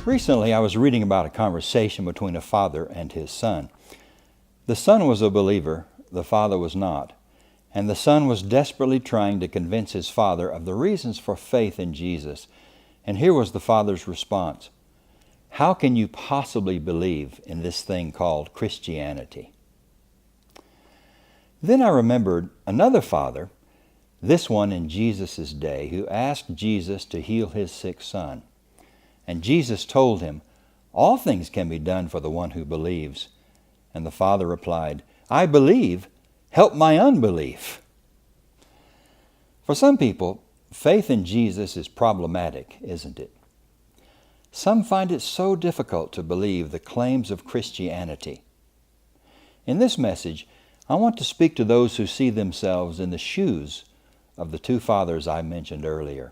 Recently, I was reading about a conversation between a father and his son. The son was a believer, the father was not, and the son was desperately trying to convince his father of the reasons for faith in Jesus. And here was the father's response: "How can you possibly believe in this thing called Christianity?" Then I remembered another father, this one in Jesus' day, who asked Jesus to heal his sick son. And Jesus told him, "All things can be done for the one who believes." And the father replied, "I believe, help my unbelief." For some people, faith in Jesus is problematic, isn't it? Some find it so difficult to believe the claims of Christianity. In this message, I want to speak to those who see themselves in the shoes of the two fathers I mentioned earlier.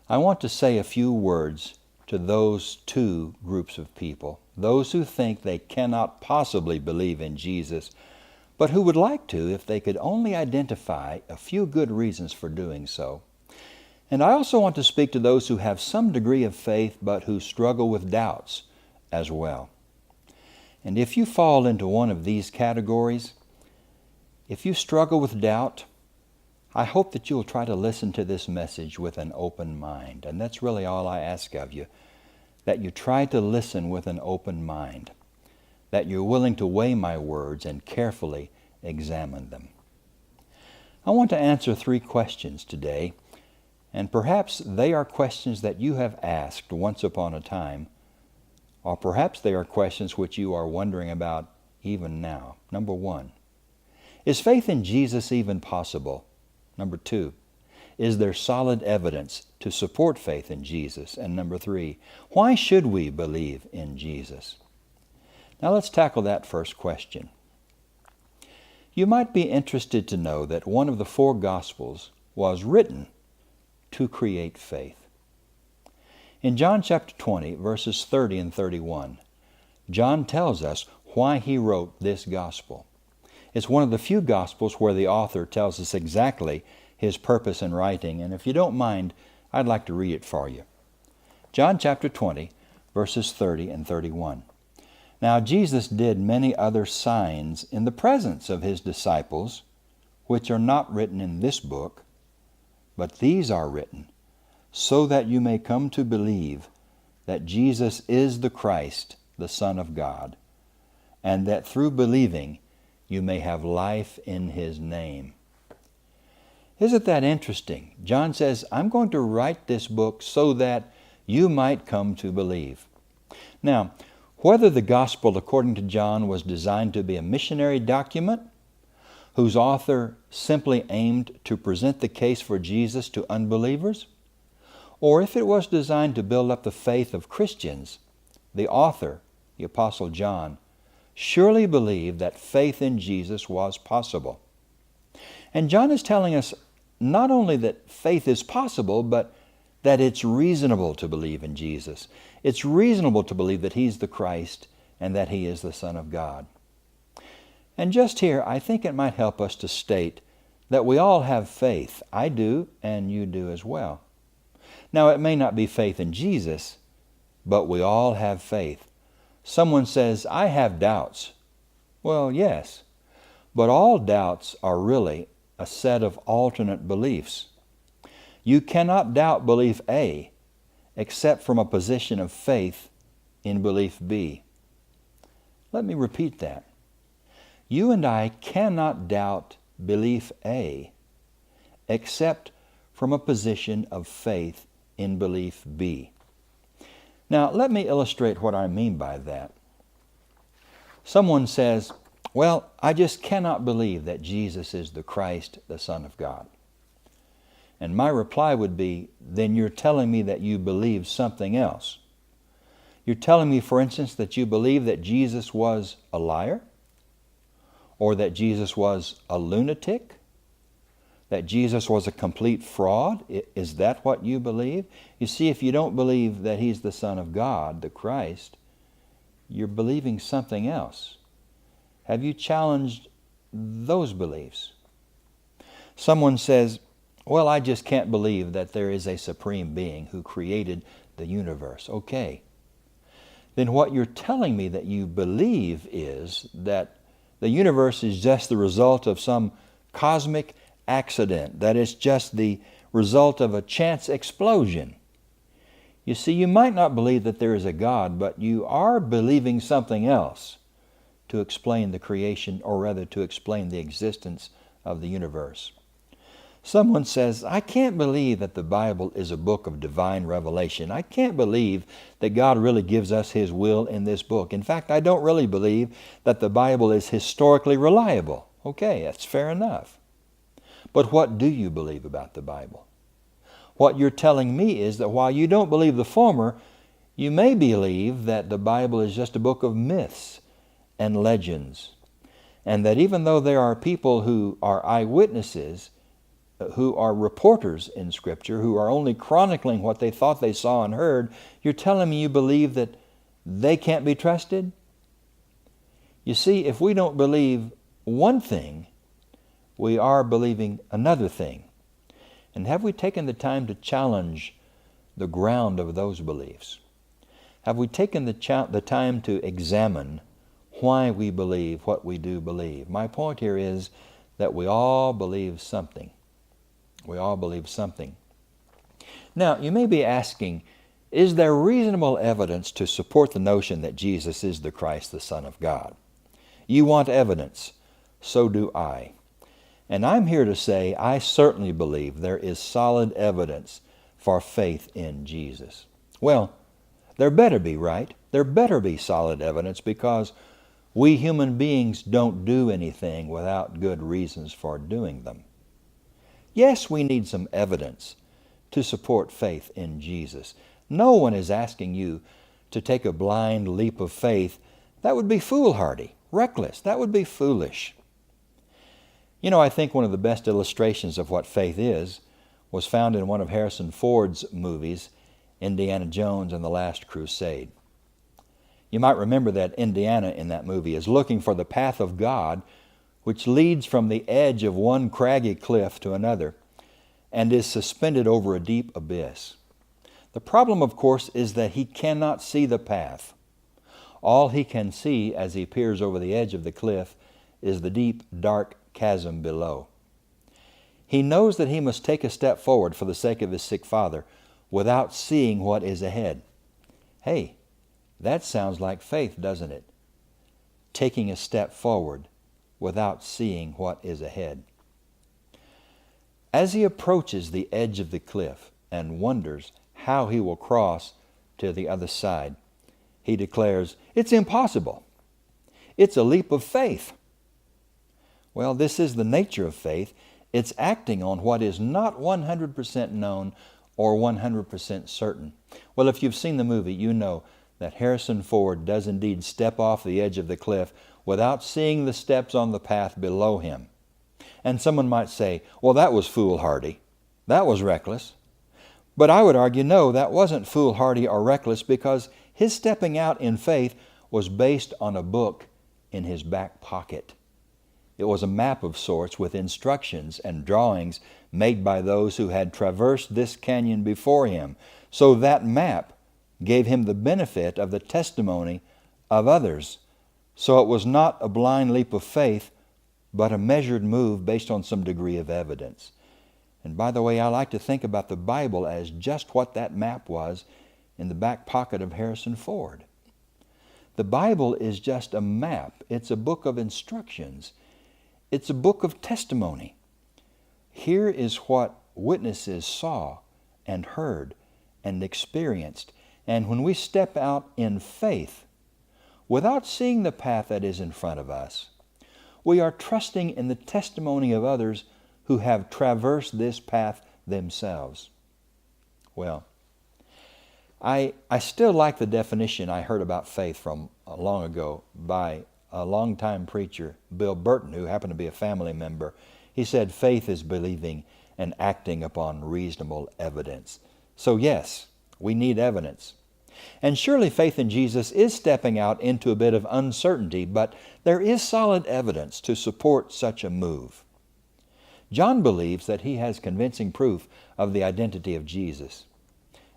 I want to say a few words to those two groups of people, those who think they cannot possibly believe in Jesus, but who would like to if they could only identify a few good reasons for doing so. And I also want to speak to those who have some degree of faith but who struggle with doubts as well. And if you fall into one of these categories, if you struggle with doubt, I hope that you'll try to listen to this message with an open mind. And that's really all I ask of you, that you try to listen with an open mind, that you're willing to weigh my words and carefully examine them. I want to answer 3 questions today, and perhaps they are questions that you have asked once upon a time, or perhaps they are questions which you are wondering about even now. Number 1, is faith in Jesus even possible? Number 2, is there solid evidence to support faith in Jesus? And number 3, why should we believe in Jesus? Now let's tackle that first question. You might be interested to know that one of the 4 Gospels was written to create faith. In John chapter 20, verses 30 and 31, John tells us why he wrote this Gospel. It's one of the few Gospels where the author tells us exactly his purpose in writing, and if you don't mind, I'd like to read it for you. John chapter 20, verses 30 and 31. Now Jesus did many other signs in the presence of his disciples, which are not written in this book, but these are written, so that you may come to believe that Jesus is the Christ, the Son of God, and that through believing you may have life in his name. Isn't that interesting? John says, I'm going to write this book so that you might come to believe. Now, whether the Gospel according to John was designed to be a missionary document, whose author simply aimed to present the case for Jesus to unbelievers, or if it was designed to build up the faith of Christians, the author, the Apostle John, surely believed that faith in Jesus was possible. And John is telling us not only that faith is possible, but that it's reasonable to believe in Jesus. It's reasonable to believe that he's the Christ and that he is the Son of God. And just here, I think it might help us to state that we all have faith. I do, and you do as well. Now, it may not be faith in Jesus, but we all have faith. Someone says, I have doubts. Well, yes, but all doubts are really a set of alternate beliefs. You cannot doubt belief A except from a position of faith in belief B. Let me repeat that. You and I cannot doubt belief A except from a position of faith in belief B. Now, let me illustrate what I mean by that. Someone says, well, I just cannot believe that Jesus is the Christ, the Son of God. And my reply would be, then you're telling me that you believe something else. You're telling me, for instance, that you believe that Jesus was a liar, or that Jesus was a lunatic, that Jesus was a complete fraud. Is that what you believe? You see, if you don't believe that he's the Son of God, the Christ, you're believing something else. Have you challenged those beliefs? Someone says, well, I just can't believe that there is a supreme being who created the universe. Okay, then what you're telling me that you believe is that the universe is just the result of some cosmic accident, that it's just the result of a chance explosion. You see, you might not believe that there is a God, but you are believing something else to explain the creation, or rather to explain the existence of the universe. Someone says, I can't believe that the Bible is a book of divine revelation. I can't believe that God really gives us His will in this book. In fact, I don't really believe that the Bible is historically reliable. Okay, that's fair enough. But what do you believe about the Bible? What you're telling me is that while you don't believe the former, you may believe that the Bible is just a book of myths and legends, and that even though there are people who are eyewitnesses, who are reporters in Scripture, who are only chronicling what they thought they saw and heard, you're telling me you believe that they can't be trusted? You see, if we don't believe one thing, we are believing another thing. And have we taken the time to challenge the ground of those beliefs? Have we taken the time to examine why we believe what we do believe? My point here is that we all believe something. We all believe something. Now, you may be asking, is there reasonable evidence to support the notion that Jesus is the Christ, the Son of God? You want evidence. So do I. And I'm here to say I certainly believe there is solid evidence for faith in Jesus. Well, there better be, right? There better be solid evidence, because we human beings don't do anything without good reasons for doing them. Yes, we need some evidence to support faith in Jesus. No one is asking you to take a blind leap of faith. That would be foolhardy, reckless. That would be foolish. You know, I think one of the best illustrations of what faith is was found in one of Harrison Ford's movies, Indiana Jones and the Last Crusade. You might remember that Indiana in that movie is looking for the path of God, which leads from the edge of one craggy cliff to another and is suspended over a deep abyss. The problem, of course, is that he cannot see the path. All he can see as he peers over the edge of the cliff is the deep, dark chasm below. He knows that he must take a step forward for the sake of his sick father without seeing what is ahead. Hey, that sounds like faith, doesn't it? Taking a step forward without seeing what is ahead. As he approaches the edge of the cliff and wonders how he will cross to the other side, he declares, "It's impossible. It's a leap of faith." Well, this is the nature of faith. It's acting on what is not 100% known or 100% certain. Well, if you've seen the movie, you know that Harrison Ford does indeed step off the edge of the cliff without seeing the steps on the path below him. And someone might say, well, that was foolhardy. That was reckless. But I would argue, no, that wasn't foolhardy or reckless, because his stepping out in faith was based on a book in his back pocket. It was a map of sorts with instructions and drawings made by those who had traversed this canyon before him. So that map gave him the benefit of the testimony of others. So it was not a blind leap of faith, but a measured move based on some degree of evidence. And by the way, I like to think about the Bible as just what that map was in the back pocket of Harrison Ford. The Bible is just a map. It's a book of instructions. It's a book of testimony. Here is what witnesses saw and heard and experienced. And when we step out in faith, without seeing the path that is in front of us, we are trusting in the testimony of others who have traversed this path themselves. Well, I still like the definition I heard about faith from long ago by a longtime preacher, Bill Burton, who happened to be a family member. He said, faith is believing and acting upon reasonable evidence. So yes, we need evidence. And surely faith in Jesus is stepping out into a bit of uncertainty, but there is solid evidence to support such a move. John believes that he has convincing proof of the identity of Jesus.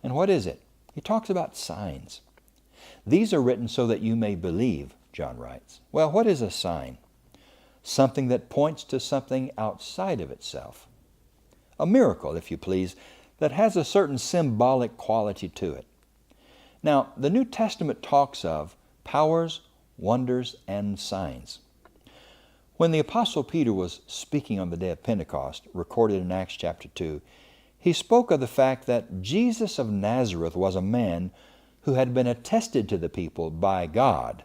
And what is it? He talks about signs. These are written so that you may believe, John writes. Well, what is a sign? Something that points to something outside of itself. A miracle, if you please, that has a certain symbolic quality to it. Now, the New Testament talks of powers, wonders, and signs. When the Apostle Peter was speaking on the day of Pentecost, recorded in Acts chapter 2, he spoke of the fact that Jesus of Nazareth was a man who had been attested to the people by God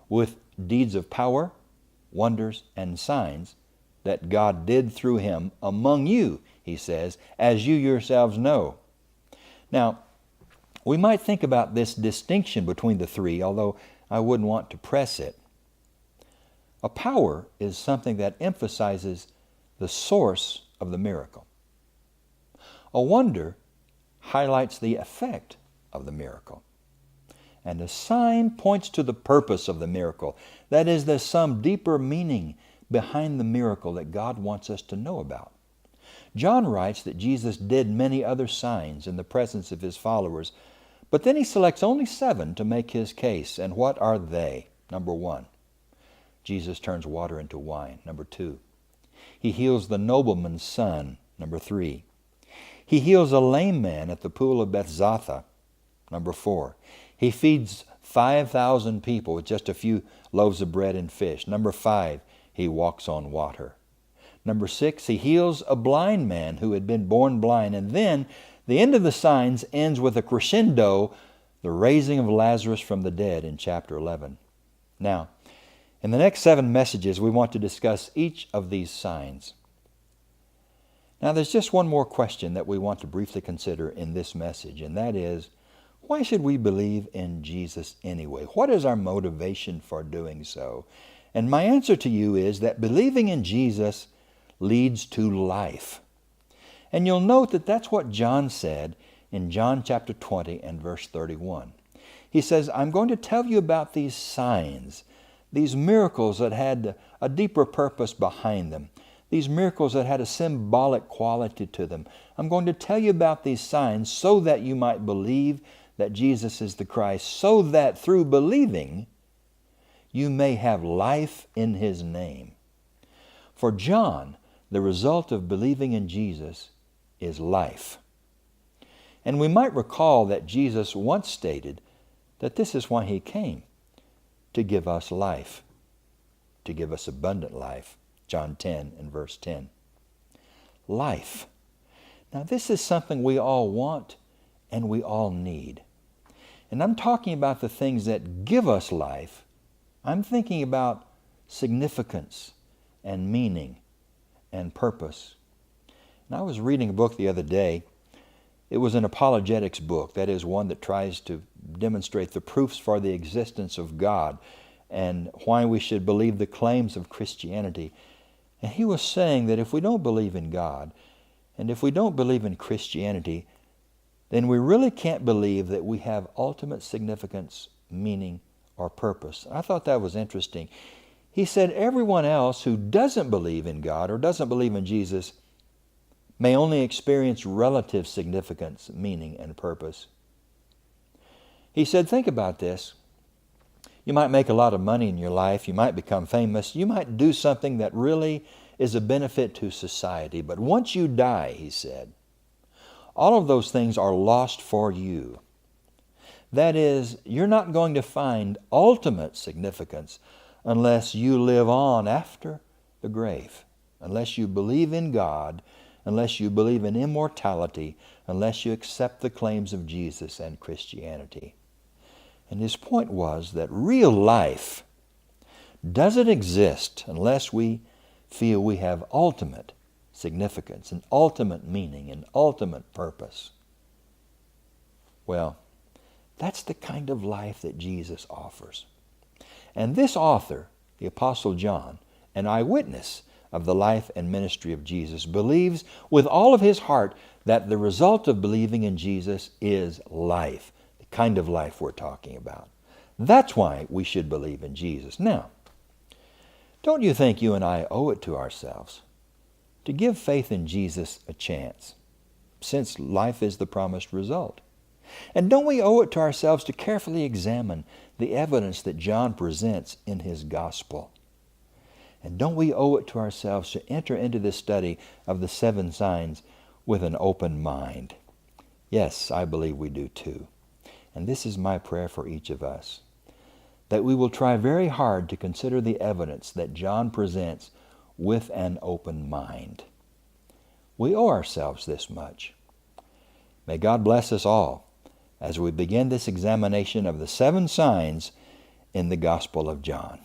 with deeds of power, wonders, and signs that God did through him among you, he says, as you yourselves know. Now, we might think about this distinction between the three, although I wouldn't want to press it. A power is something that emphasizes the source of the miracle. A wonder highlights the effect of the miracle. And a sign points to the purpose of the miracle. That is, there's some deeper meaning behind the miracle that God wants us to know about. John writes that Jesus did many other signs in the presence of his followers, but then he selects only 7 to make his case. And what are they? Number 1, Jesus turns water into wine. Number 2, he heals the nobleman's son. Number 3, he heals a lame man at the pool of Bethzatha. Number 4, he feeds 5,000 people with just a few loaves of bread and fish. Number 5, he walks on water. Number 6, he heals a blind man who had been born blind. And then the end of the signs ends with a crescendo, the raising of Lazarus from the dead in chapter 11. Now, in the next 7 messages, we want to discuss each of these signs. Now, there's just one more question that we want to briefly consider in this message, and that is, why should we believe in Jesus anyway? What is our motivation for doing so? And my answer to you is that believing in Jesus leads to life. And you'll note that that's what John said in John chapter 20 and verse 31. He says, I'm going to tell you about these signs, these miracles that had a deeper purpose behind them, these miracles that had a symbolic quality to them. I'm going to tell you about these signs so that you might believe that Jesus is the Christ, so that through believing you may have life in his name. For John, the result of believing in Jesus is life. And we might recall that Jesus once stated that this is why he came, to give us life, to give us abundant life. John 10 and verse 10. Life. Now this is something we all want and we all need. And I'm talking about the things that give us life. I'm thinking about significance and meaning and purpose. And I was reading a book the other day. It was an apologetics book, that is, one that tries to demonstrate the proofs for the existence of God and why we should believe the claims of Christianity. And he was saying that if we don't believe in God, and if we don't believe in Christianity, then we really can't believe that we have ultimate significance, meaning, or purpose. I thought that was interesting. He said everyone else who doesn't believe in God or doesn't believe in Jesus may only experience relative significance, meaning, and purpose. He said, think about this. You might make a lot of money in your life. You might become famous. You might do something that really is a benefit to society. But once you die, he said, all of those things are lost for you. That is, you're not going to find ultimate significance unless you live on after the grave, unless you believe in God, unless you believe in immortality, unless you accept the claims of Jesus and Christianity. And his point was that real life doesn't exist unless we feel we have ultimate significance and ultimate meaning and ultimate purpose. Well, that's the kind of life that Jesus offers. And this author, the Apostle John, an eyewitness of the life and ministry of Jesus, believes with all of his heart that the result of believing in Jesus is life, the kind of life we're talking about. That's why we should believe in Jesus. Now, don't you think you and I owe it to ourselves to give faith in Jesus a chance, since life is the promised result? And don't we owe it to ourselves to carefully examine the evidence that John presents in his gospel? And don't we owe it to ourselves to enter into this study of the 7 signs with an open mind? Yes, I believe we do too. And this is my prayer for each of us, that we will try very hard to consider the evidence that John presents with an open mind. We owe ourselves this much. May God bless us all as we begin this examination of the 7 signs in the Gospel of John.